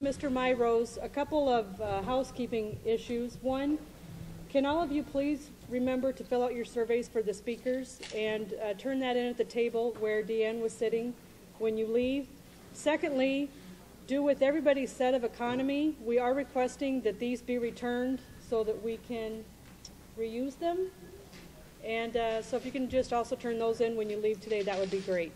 Mr. Myrose, a couple of housekeeping issues. One, can all of you please remember to fill out your surveys for the speakers and turn that in at the table where Deanne was sitting when you leave? Secondly, do with everybody's set of economy, we are requesting that these be returned so that we can reuse them. And so if you can just also turn those in when you leave today, that would be great.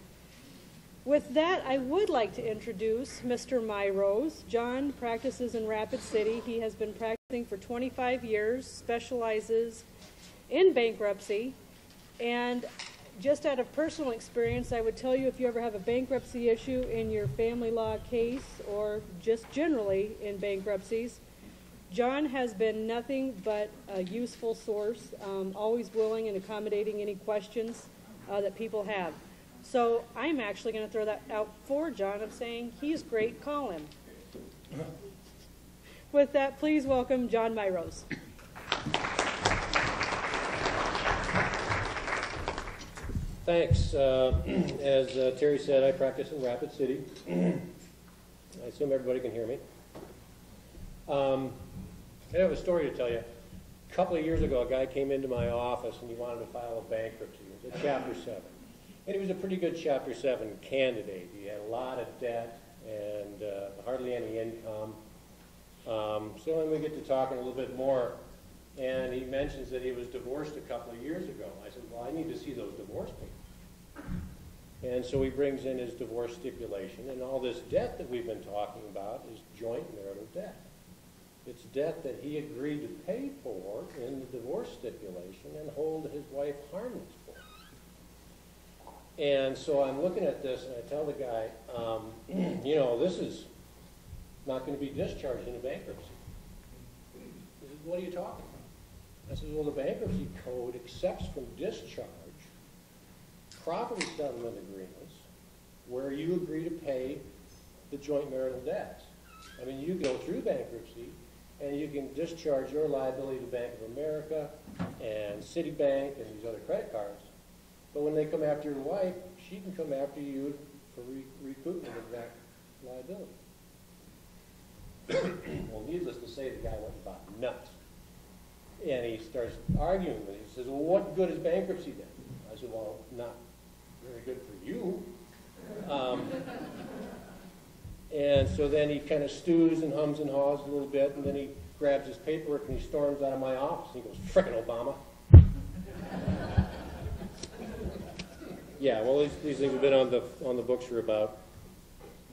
With that, I would like to introduce Mr. Myrose. John practices in Rapid City. He has been practicing for 25 years, specializes in bankruptcy, and just out of personal experience, I would tell you if you ever have a bankruptcy issue in your family law case or just generally in bankruptcies, John has been nothing but a useful source, always willing and accommodating any questions that people have. So I'm actually going to throw that out for John of saying he's great, call him. With that, please welcome John Myrose. Thanks. As Terry said, I practice in Rapid City. I assume everybody can hear me. I have a story to tell you. A couple of years ago, a guy came into my office and he wanted to file a bankruptcy. It was a Chapter 7. And he was a pretty good Chapter 7 candidate. He had a lot of debt and hardly any income. So then we get to talking a little bit more, and he mentions that he was divorced a couple of years ago. I said, well, I need to see those divorce papers. And so he brings in his divorce stipulation, and all this debt that we've been talking about is joint marital debt. It's debt that he agreed to pay for in the divorce stipulation and hold his wife harmless for. And so I'm looking at this, and I tell the guy, you know, this is not going to be discharged in a bankruptcy. He says, what are you talking about? I said, well, the bankruptcy code accepts from discharge property settlement agreements where you agree to pay the joint marital debts. I mean, you go through bankruptcy, and you can discharge your liability to Bank of America and Citibank and these other credit cards. But when they come after your wife, she can come after you for recoupment of that liability. Well, needless to say, the guy went about nuts. And he starts arguing with me. He says, well, what good is bankruptcy then? I said, well, not very good for you. And so then he kind of stews and hums and haws a little bit, and then he grabs his paperwork and he storms out of my office. And he goes, frickin' Obama. Yeah, well, these things have been on the books for about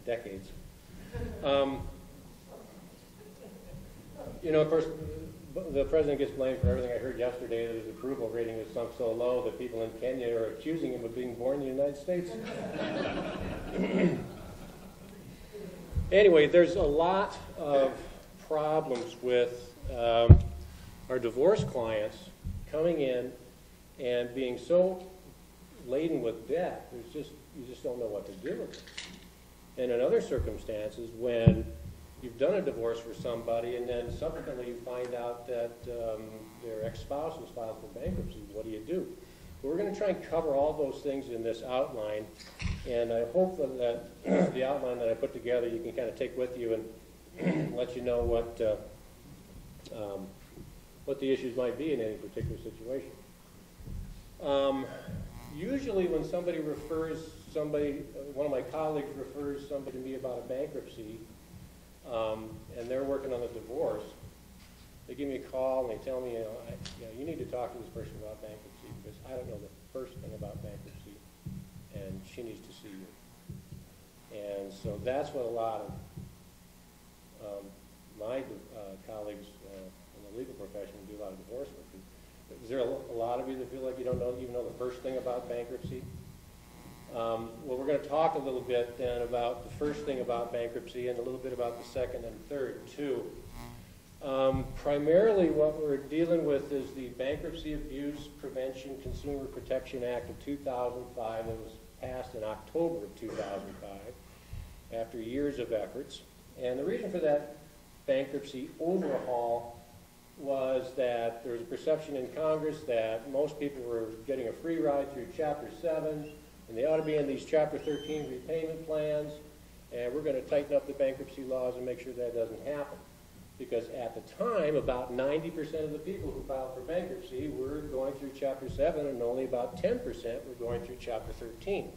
decades. You know, of course, the president gets blamed for everything. I heard yesterday that his approval rating has sunk so low that people in Kenya are accusing him of being born in the United States. Anyway, there's a lot of problems with our divorce clients coming in and being so laden with debt, you just don't know what to do with it. And in other circumstances, when you've done a divorce for somebody and then subsequently you find out that their ex-spouse was filed for bankruptcy, what do you do? We're going to try and cover all those things in this outline, and I hope that the outline that I put together you can kind of take with you and let you know what the issues might be in any particular situation. Usually when somebody refers one of my colleagues refers somebody to me about a bankruptcy, and they're working on a divorce, they give me a call and they tell me, you need to talk to this person about bankruptcy because I don't know the first thing about bankruptcy, and she needs to see you. And so that's what a lot of my colleagues in the legal profession do a lot of divorce work. Is there a lot of you that feel like you don't even know the first thing about bankruptcy? Well, we're going to talk a little bit then about the first thing about bankruptcy and a little bit about the second and third too. Primarily what we're dealing with is the Bankruptcy Abuse Prevention Consumer Protection Act of 2005 that was passed in October of 2005 after years of efforts. And the reason for that bankruptcy overhaul was that there was a perception in Congress that most people were getting a free ride through Chapter 7 and they ought to be in these Chapter 13 repayment plans, and we're going to tighten up the bankruptcy laws and make sure that doesn't happen. Because at the time, about 90% of the people who filed for bankruptcy were going through Chapter 7, and only about 10% were going through Chapter 13.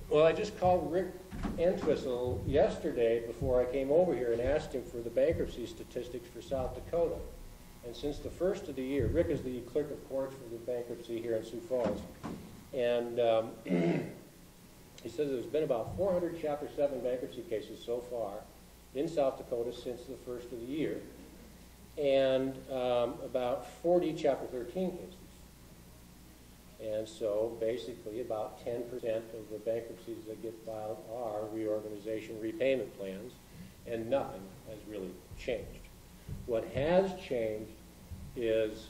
Well, I just called Rick Entwistle yesterday before I came over here and asked him for the bankruptcy statistics for South Dakota. And since the first of the year, Rick is the clerk of courts for the bankruptcy here in Sioux Falls, and he says there's been about 400 Chapter 7 bankruptcy cases so far in South Dakota since the first of the year, and about 40 Chapter 13 cases. And so basically about 10% of the bankruptcies that get filed are reorganization repayment plans, and nothing has really changed. What has changed is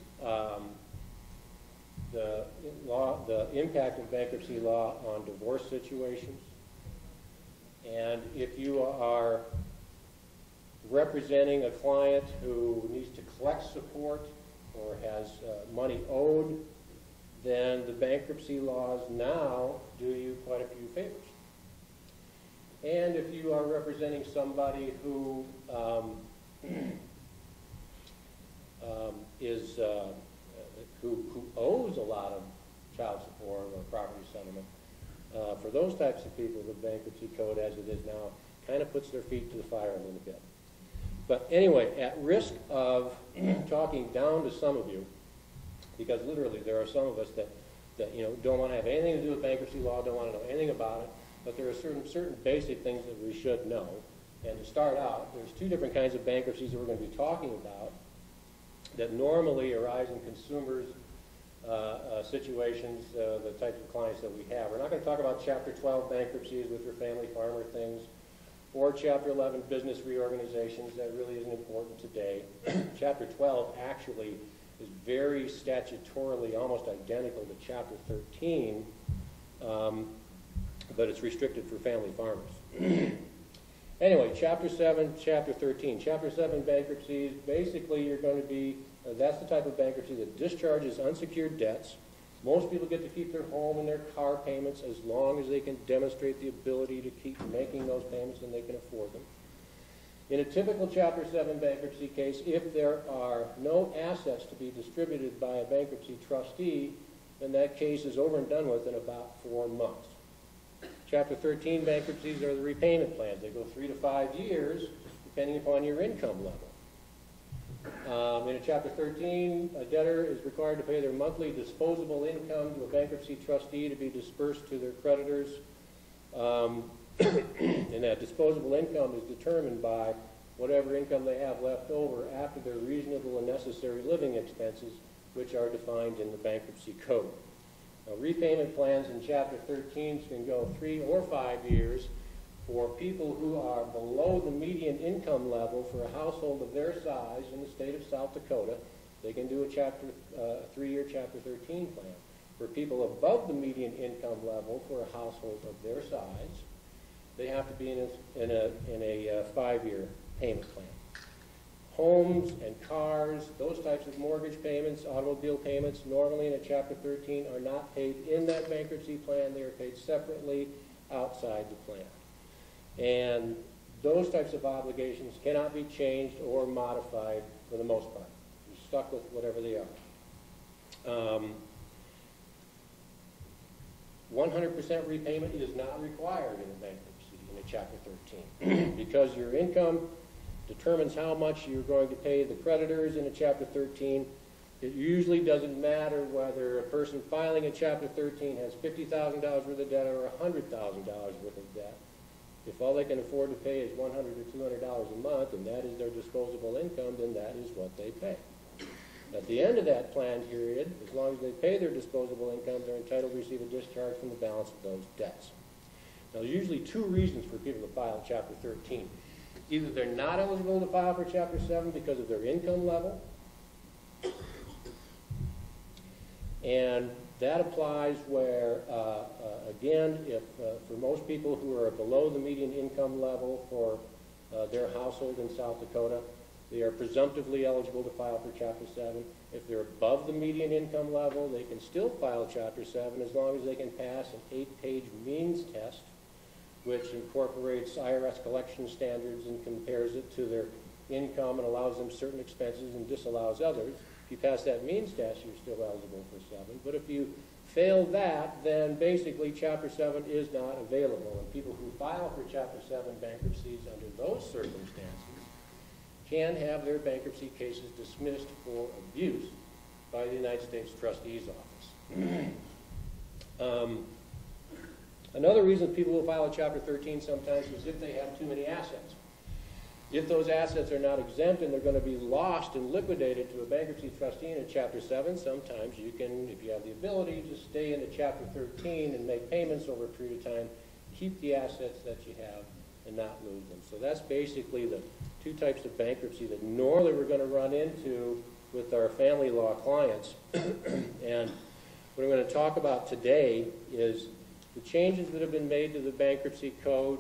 the impact of bankruptcy law on divorce situations. And if you are representing a client who needs to collect support or has money owed, then the bankruptcy laws now do you quite a few favors. And if you are representing somebody who who owes a lot of child support or property settlement, for those types of people, the bankruptcy code as it is now kind of puts their feet to the fire a little bit. But anyway, at risk of talking down to some of you, because literally there are some of us that don't want to have anything to do with bankruptcy law, don't want to know anything about it, but there are certain basic things that we should know. And to start out, there's two different kinds of bankruptcies that we're going to be talking about that normally arise in consumers' situations, the types of clients that we have. We're not going to talk about Chapter 12 bankruptcies with your family farmer things, or Chapter 11 business reorganizations. That really isn't important today. Chapter 12 actually is very statutorily almost identical to Chapter 13, but it's restricted for family farmers. Anyway, Chapter 7, Chapter 13. Chapter 7 bankruptcies, basically you're going to be, that's the type of bankruptcy that discharges unsecured debts. Most people get to keep their home and their car payments as long as they can demonstrate the ability to keep making those payments and they can afford them. In a typical Chapter 7 bankruptcy case, if there are no assets to be distributed by a bankruptcy trustee, then that case is over and done with in about 4 months. Chapter 13 bankruptcies are the repayment plans. They go 3 to 5 years, depending upon your income level. In a Chapter 13, a debtor is required to pay their monthly disposable income to a bankruptcy trustee to be dispersed to their creditors. And that disposable income is determined by whatever income they have left over after their reasonable and necessary living expenses, which are defined in the bankruptcy code. Now, repayment plans in Chapter 13 can go 3 or 5 years for people who are below the median income level for a household of their size in the state of South Dakota. They can do a 3-year Chapter 13 plan. For people above the median income level for a household of their size, they have to be in a 5-year payment plan. Homes and cars, those types of mortgage payments, automobile payments, normally in a Chapter 13 are not paid in that bankruptcy plan. They are paid separately outside the plan. And those types of obligations cannot be changed or modified for the most part. You're stuck with whatever they are. 100% repayment is not required in a bankruptcy in a Chapter 13 because your income determines how much you're going to pay the creditors in a Chapter 13. It usually doesn't matter whether a person filing a Chapter 13 has $50,000 worth of debt or $100,000 worth of debt. If all they can afford to pay is $100 or $200 a month, and that is their disposable income, then that is what they pay. At the end of that plan period, as long as they pay their disposable income, they're entitled to receive a discharge from the balance of those debts. Now, there's usually 2 reasons for people to file Chapter 13. Either they're not eligible to file for Chapter 7 because of their income level, and that applies where, again, if for most people who are below the median income level for their household in South Dakota, they are presumptively eligible to file for Chapter 7. If they're above the median income level, they can still file Chapter 7 as long as they can pass an 8-page means test which incorporates IRS collection standards and compares it to their income and allows them certain expenses and disallows others. If you pass that means test, you're still eligible for 7. But if you fail that, then basically Chapter 7 is not available. And people who file for Chapter 7 bankruptcies under those circumstances can have their bankruptcy cases dismissed for abuse by the United States Trustee's Office. Another reason people will file a Chapter 13 sometimes is if they have too many assets. If those assets are not exempt and they're going to be lost and liquidated to a bankruptcy trustee in a Chapter 7, sometimes you can, if you have the ability, just stay in a Chapter 13 and make payments over a period of time, keep the assets that you have and not lose them. So that's basically the two types of bankruptcy that normally we're going to run into with our family law clients. And what I'm going to talk about today is the changes that have been made to the bankruptcy code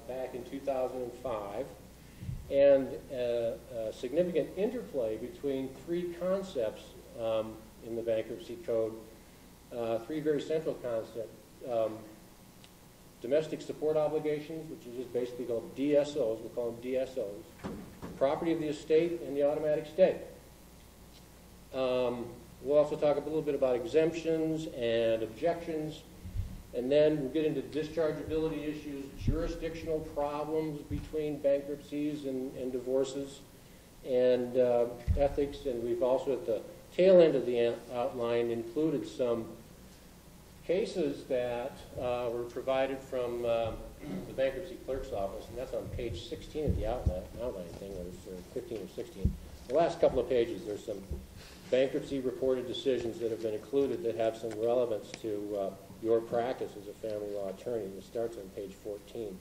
back in 2005, and a significant interplay between three concepts in the bankruptcy code, three very central concepts. Domestic support obligations, which is just basically called DSOs, we'll call them DSOs, property of the estate, and the automatic stay. We'll also talk a little bit about exemptions and objections, and then we'll get into dischargeability issues, jurisdictional problems between bankruptcies and divorces, and ethics. And we've also, at the tail end of the outline, included some cases that were provided from the bankruptcy clerk's office, and that's on page 16 of the outline thing, or 15 or 16. The last couple of pages, there's some bankruptcy reported decisions that have been included that have some relevance to your practice as a family law attorney. It starts on page 14.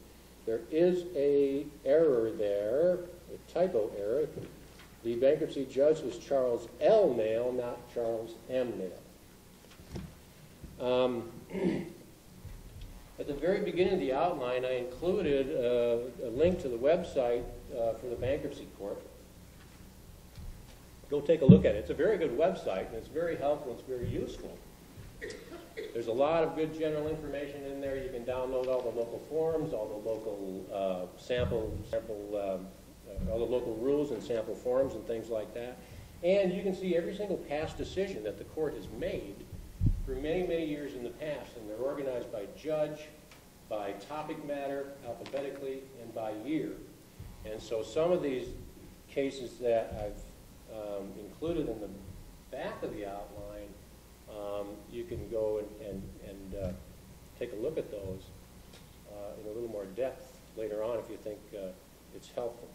There is a error there, a typo error. The bankruptcy judge was Charles L. Nail, not Charles M. Nail. At the very beginning of the outline, I included a link to the website for the bankruptcy court. Go take a look at it. It's a very good website, and it's very helpful, and it's very useful. There's a lot of good general information in there. You can download all the local forms, all the local all the local rules and sample forms and things like that. And you can see every single past decision that the court has made for many, many years in the past, and they're organized by judge, by topic matter, alphabetically, and by year. And so some of these cases that I've included in the back of the outline, you can go and take a look at those in a little more depth later on if you think it's helpful.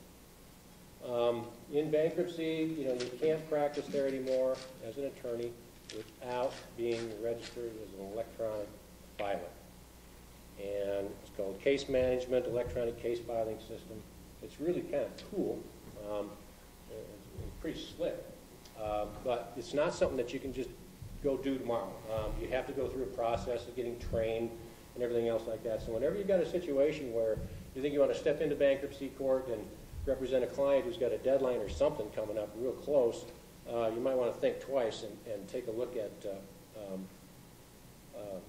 In bankruptcy, you can't practice there anymore as an attorney without being registered as an electronic filer. And it's called case management, electronic case filing system. It's really kind of cool. It's pretty slick. But it's not something that you can just go do tomorrow. You have to go through a process of getting trained and everything else like that. So whenever you've got a situation where you think you want to step into bankruptcy court and represent a client who's got a deadline or something coming up real close, you might want to think twice and take a look at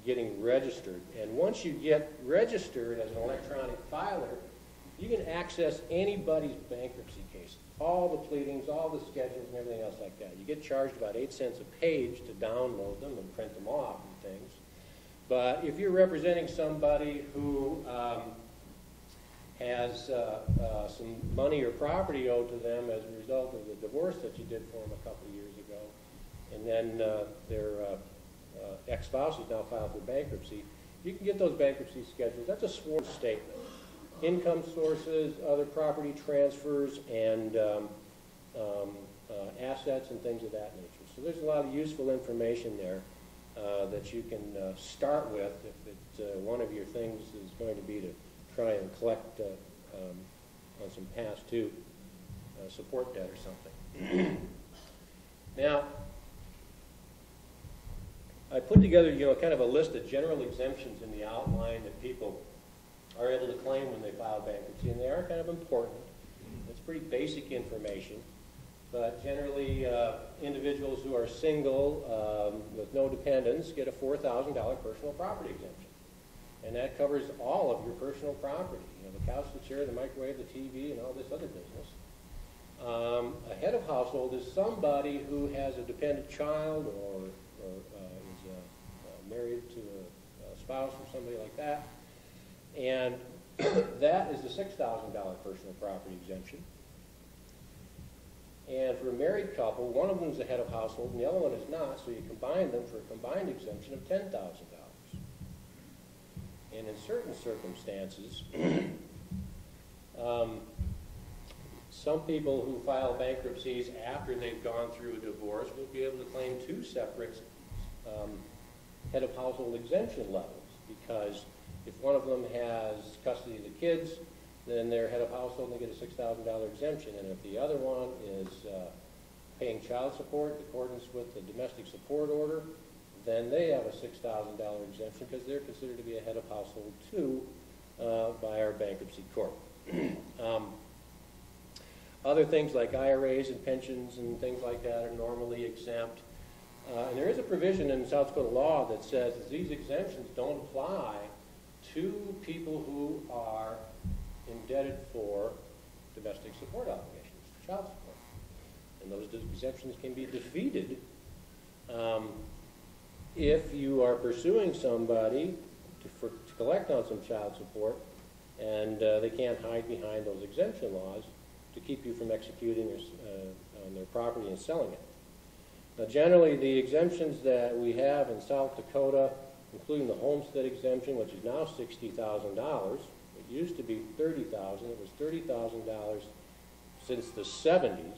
getting registered. And once you get registered as an electronic filer, you can access anybody's bankruptcy case, all the pleadings, all the schedules, and everything else like that. You get charged about 8 cents a page to download them and print them off and things. But if you're representing somebody who has some money or property owed to them as a result of the divorce that you did for them a couple of years ago, and then their ex-spouse is now filed for bankruptcy, you can get those bankruptcy schedules. That's a sworn statement. Income sources, other property transfers, and assets and things of that nature. So there's a lot of useful information there that you can start with if one of your things is going to be to try and collect on some past due support debt or something. Now, I put together, kind of a list of general exemptions in the outline that people are able to claim when they file bankruptcy, and they are kind of important. It's pretty basic information, but generally individuals who are single with no dependents get a $4,000 personal property exemption. And that covers all of your personal property, you know, the couch, the chair, the microwave, the TV, and all this other business. A head of household is somebody who has a dependent child or is married to a spouse or somebody like that. And that is the $6,000 personal property exemption. And for a married couple, one of them is the head of household and the other one is not, so you combine them for a combined exemption of $10,000. And in certain circumstances, some people who file bankruptcies after they've gone through a divorce will be able to claim two separate head of household exemption levels, because if one of them has custody of the kids, then they're head of household and they get a $6,000 exemption. And if the other one is paying child support in accordance with the domestic support order, then they have a $6,000 exemption because they're considered to be a head of household too by our bankruptcy court. Other things like IRAs and pensions and things like that are normally exempt. And there is a provision in South Dakota law that says that these exemptions don't apply to people who are indebted for domestic support obligations, child support. And those exemptions can be defeated if you are pursuing somebody to collect on some child support and they can't hide behind those exemption laws to keep you from executing on their property and selling it. Now, generally, the exemptions that we have in South Dakota, including the homestead exemption, which is now $60,000. It used to be $30,000. It was $30,000 since the 70s,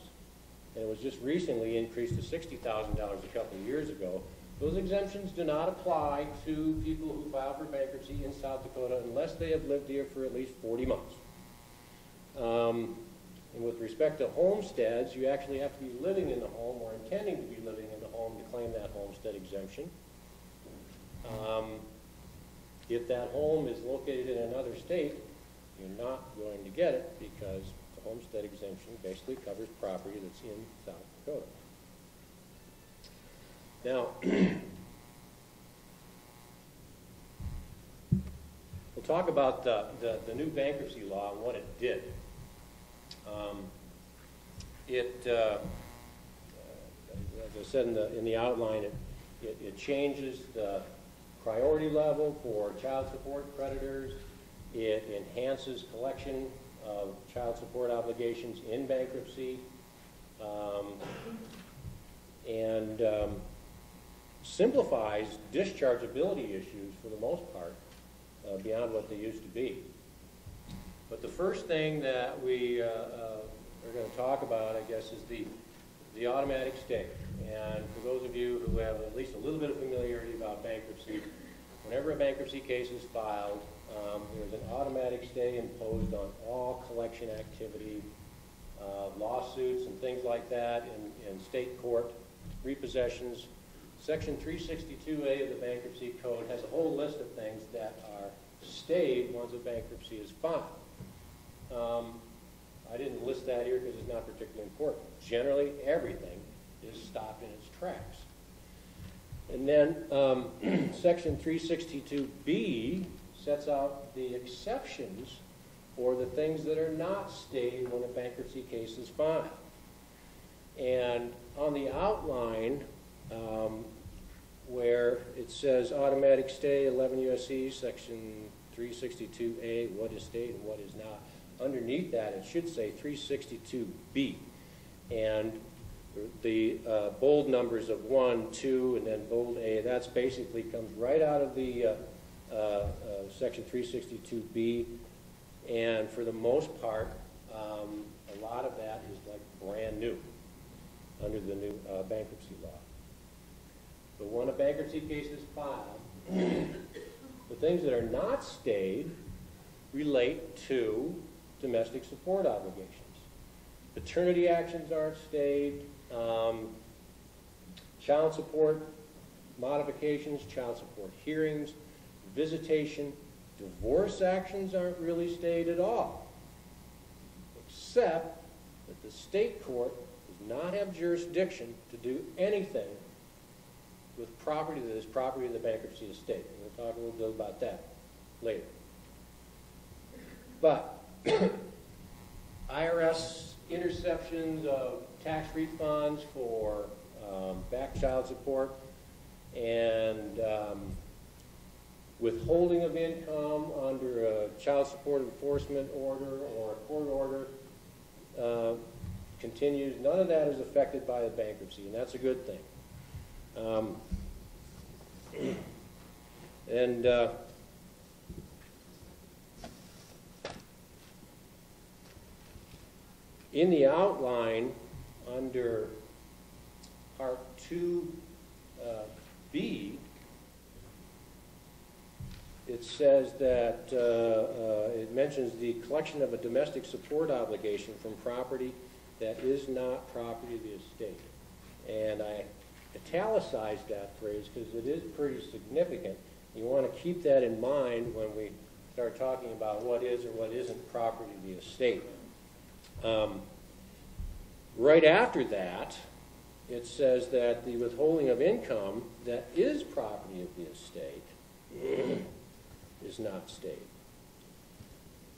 and it was just recently increased to $60,000 a couple of years ago. Those exemptions do not apply to people who file for bankruptcy in South Dakota unless they have lived here for at least 40 months. And with respect to homesteads, you actually have to be living in the home or intending to be living in the home to claim that homestead exemption. If that home is located in another state, you're not going to get it because the homestead exemption basically covers property that's in South Dakota. Now, we'll talk about the new bankruptcy law and what it did. As I said in the outline, it changes the priority level for child support creditors. It enhances collection of child support obligations in bankruptcy, and simplifies dischargeability issues for the most part beyond what they used to be. But the first thing that we are going to talk about, I guess, is the automatic stay. And for those of you who have at least a little bit of familiarity about bankruptcy, whenever a bankruptcy case is filed, there's an automatic stay imposed on all collection activity, lawsuits and things like that in state court, repossessions. Section 362A of the Bankruptcy Code has a whole list of things that are stayed once a bankruptcy is filed. I didn't list that here because it's not particularly important. Generally, everything is stopped in its tracks. And then Section 362B sets out the exceptions for the things that are not stayed when a bankruptcy case is filed. And on the outline, where it says automatic stay, 11 U.S.C. Section 362A, what is stayed and what is not. Underneath that, it should say 362B. And the bold numbers of 1, 2, and then bold A, that's basically comes right out of the Section 362B. And for the most part, a lot of that is like brand new under the new bankruptcy law. But when a bankruptcy case is filed, the things that are not stayed relate to domestic support obligations. Paternity actions aren't stayed. Child support modifications, child support hearings, visitation, divorce actions aren't really stayed at all, except that the state court does not have jurisdiction to do anything with property that is property of the bankruptcy estate. And we'll talk a little bit about that. later. But IRS interceptions of tax refunds for back child support and withholding of income under a child support enforcement order or a court order continues. None of that is affected by the bankruptcy, and that's a good thing. In the outline under Part 2B, it says that it mentions the collection of a domestic support obligation from property that is not property of the estate. And I italicized that phrase because it is pretty significant. You want to keep that in mind when we start talking about what is or what isn't property of the estate. Right after that, it says that the withholding of income that is property of the estate is not state.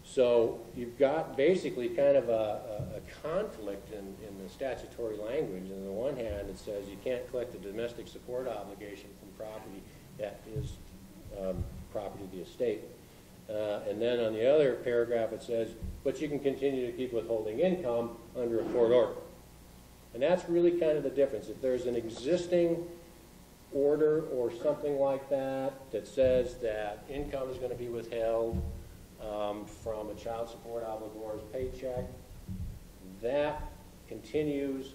So you've got basically kind of a conflict in the statutory language. On the one hand, it says you can't collect a domestic support obligation from property that is property of the estate. And then on the other paragraph, it says, but you can continue to keep withholding income under a court order. And that's really kind of the difference. If there's an existing order or something like that that says that income is going to be withheld from a child support obligor's paycheck, that continues.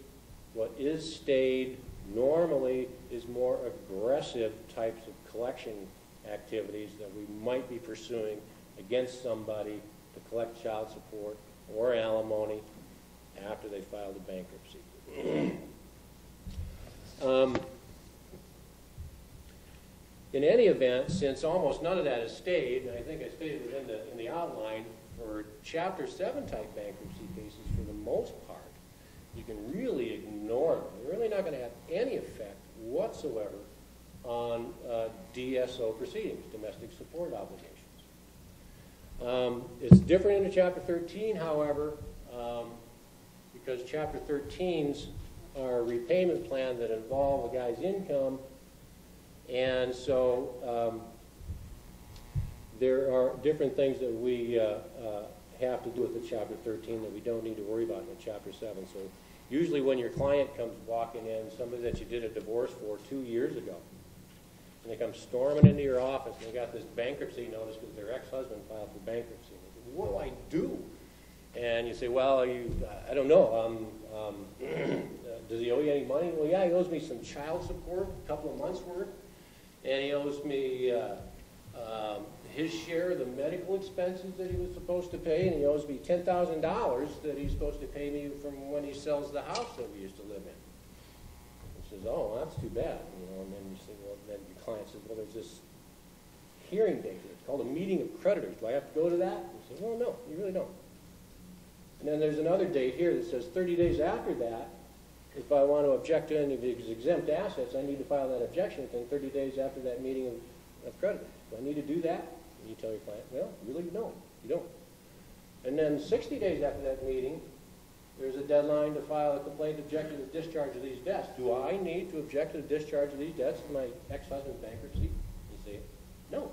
What is stayed normally is more aggressive types of collection activities that we might be pursuing against somebody to collect child support or alimony after they filed a bankruptcy. In any event, since almost none of that has stayed, and I think I stated it in the outline, for Chapter 7 type bankruptcy cases, for the most part, you can really ignore them. They're really not going to have any effect whatsoever on DSO proceedings, domestic support obligations. It's different in Chapter 13, however, because Chapter 13s are a repayment plan that involve a guy's income, and so there are different things that we have to do with the Chapter 13 that we don't need to worry about in Chapter 7. So usually when your client comes walking in, somebody that you did a divorce for 2 years ago, and they come storming into your office, and they got this bankruptcy notice because their ex-husband filed for bankruptcy. And they say, what do I do? And you say, well, I don't know. Does he owe you any money? Well, yeah, he owes me some child support, a couple of months' worth. And he owes me his share of the medical expenses that he was supposed to pay, and he owes me $10,000 that he's supposed to pay me from when he sells the house that we used to live in. He says, oh, well, that's too bad. And then you say, well, then your client says, well, there's this hearing date. It's called a meeting of creditors. Do I have to go to that? And you say, well, no, you really don't. And then there's another date here that says 30 days after that, if I want to object to any of his exempt assets, I need to file that objection within 30 days after that meeting of creditors. Do I need to do that? And you tell your client, well, really, no, you don't. And then 60 days after that meeting, there's a deadline to file a complaint objecting to the discharge of these debts. Do I need to object to the discharge of these debts in my ex-husband's bankruptcy? You say, no,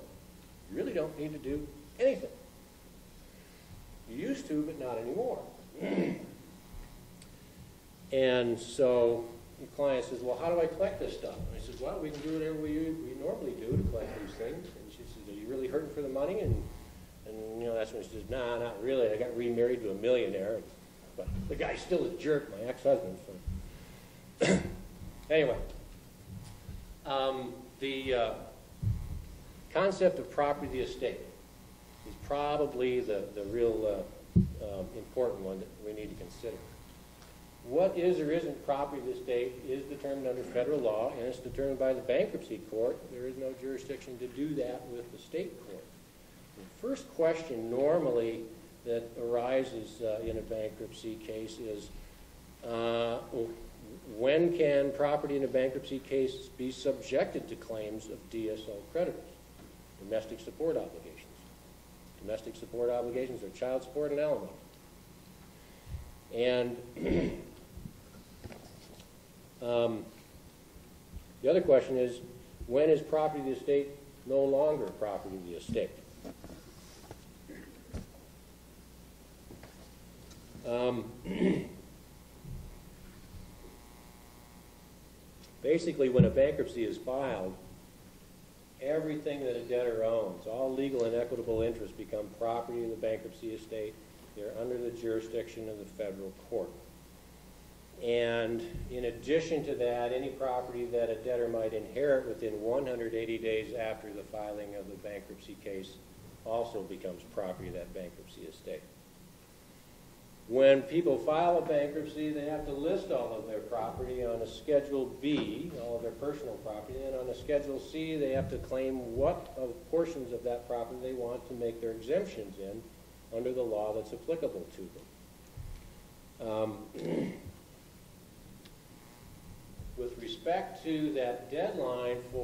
you really don't need to do anything. You used to, but not anymore. And so the client says, well, how do I collect this stuff? And I says, well, we can do whatever we normally do to collect these things. And she says, are you really hurting for the money? And that's when she says, nah, not really. I got remarried to a millionaire. But the guy's still a jerk, my ex-husband. So. Anyway, the concept of property of the estate is probably the real important one that we need to consider. What is or isn't property of the estate is determined under federal law, and it's determined by the bankruptcy court. There is no jurisdiction to do that with the state court. The first question normally that arises in a bankruptcy case is, when can property in a bankruptcy case be subjected to claims of DSO creditors, domestic support obligations? domestic support obligations or child support and alimony. And the other question is, when is property of the estate no longer property of the estate? Basically, when a bankruptcy is filed, everything that a debtor owns, all legal and equitable interests, become property of the bankruptcy estate. They're under the jurisdiction of the federal court. And in addition to that, any property that a debtor might inherit within 180 days after the filing of the bankruptcy case also becomes property of that bankruptcy estate. When people file a bankruptcy, they have to list all of their property on a Schedule B, all of their personal property, and on a Schedule C, they have to claim what portions of that property they want to make their exemptions in under the law that's applicable to them. With respect to that deadline for